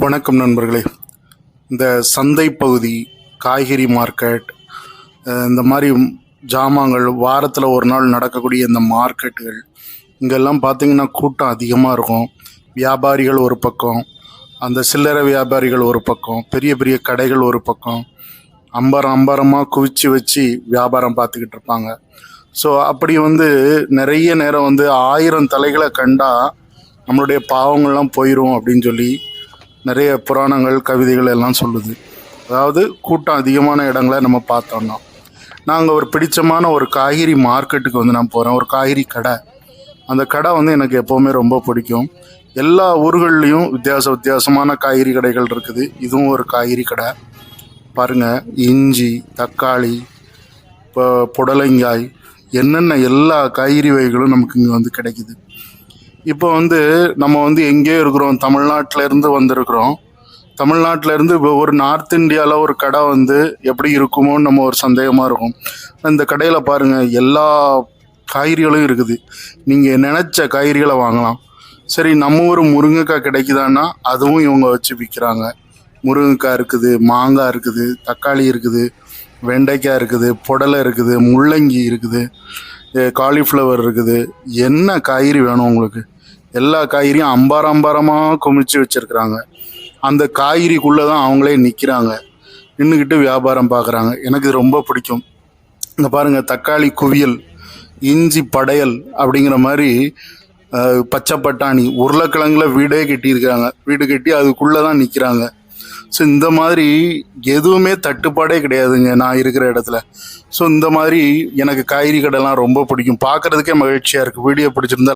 வணக்கம் நண்பர்களே. இந்த சந்தை பகுதி, காய்கறி மார்க்கெட், இந்த மாதிரி ஜாமான்கள் வாரத்தில் ஒரு நாள் நடக்கக்கூடிய இந்த மார்க்கெட்டுகள் இங்கெல்லாம் பார்த்திங்கன்னா கூட்டம் அதிகமாக இருக்கும். வியாபாரிகள் ஒரு பக்கம், அந்த சில்லறை வியாபாரிகள் ஒரு பக்கம், பெரிய பெரிய கடைகள் ஒரு பக்கம், அம்பரமாக குவிச்சு வச்சு வியாபாரம் பார்த்துக்கிட்டு இருப்பாங்க. ஸோ அப்படி நிறைய நேரம் 1000 தலைகளை கண்டா நம்மளுடைய பாவங்கள்லாம் போயிடும் அப்படின்னு சொல்லி நிறைய புராணங்கள் கவிதைகள் எல்லாம் சொல்லுது. அதாவது கூட்டம் அதிகமான இடங்களை நம்ம பார்த்தோம்னா, நாங்கள் ஒரு பிடிச்சமான ஒரு காய்கறி மார்க்கெட்டுக்கு நான் போகிறேன். ஒரு காய்கறி கடை. அந்த கடை எனக்கு எப்போவுமே ரொம்ப பிடிக்கும். எல்லா ஊர்கள்லேயும் வித்தியாசமான காய்கறி கடைகள் இருக்குது. இதுவும் ஒரு காய்கறி கடை. பாருங்கள், இஞ்சி, தக்காளி, இப்போ புடலங்காய், என்னென்ன எல்லா காய்கறி வகைகளும் நமக்கு இங்கே கிடைக்குது. இப்போ நம்ம எங்கேயோ இருக்கிறோம், தமிழ்நாட்டிலேருந்து வந்திருக்கிறோம். தமிழ்நாட்டிலேருந்து ஒரு நார்த் இந்தியாவில் ஒரு கடை எப்படி இருக்குமோன்னு நம்ம ஒரு சந்தேகமாக இருக்கும். இந்த கடையில் பாருங்கள், எல்லா காய்கறிகளும் இருக்குது. நீங்கள் நினச்ச காய்கறிகளை வாங்கலாம். சரி, நம்ம ஊர் முருங்கைக்காய் கிடைக்குதான்னா அதுவும் இவங்க வச்சு விற்கிறாங்க. முருங்கைக்காய் இருக்குது, மாங்காய் இருக்குது, தக்காளி இருக்குது, வெண்டைக்காய் இருக்குது, புடலை இருக்குது, முள்ளங்கி இருக்குது, காலிஃப்ளவர் இருக்குது. என்ன காய்கறி வேணும் உங்களுக்கு? எல்லா காய்கறியும் அம்பாரமாக குமிச்சு வச்சுருக்குறாங்க. அந்த காய்கறிக்குள்ளே தான் அவங்களே நிற்கிறாங்க, நின்றுக்கிட்டு வியாபாரம் பார்க்குறாங்க. எனக்கு இது ரொம்ப பிடிக்கும். இங்கே பாருங்கள், தக்காளி குவியல், இஞ்சி படையல் அப்படிங்கிற மாதிரி, பச்சை பட்டாணி, உருளைக்கிழங்குல வீடே கட்டியிருக்காங்க. வீடு கட்டி அதுக்குள்ளே தான் நிற்கிறாங்க. ஸோ இந்த மாதிரி எதுவுமே தட்டுப்பாடே கிடையாதுங்க நான் இருக்கிற இடத்துல. ஸோ இந்த மாதிரி எனக்கு காய்கறி கடைலாம் ரொம்ப பிடிக்கும். பார்க்குறதுக்கே மகிழ்ச்சியாக இருக்குது. வீடியோ பிடிச்சிருந்தா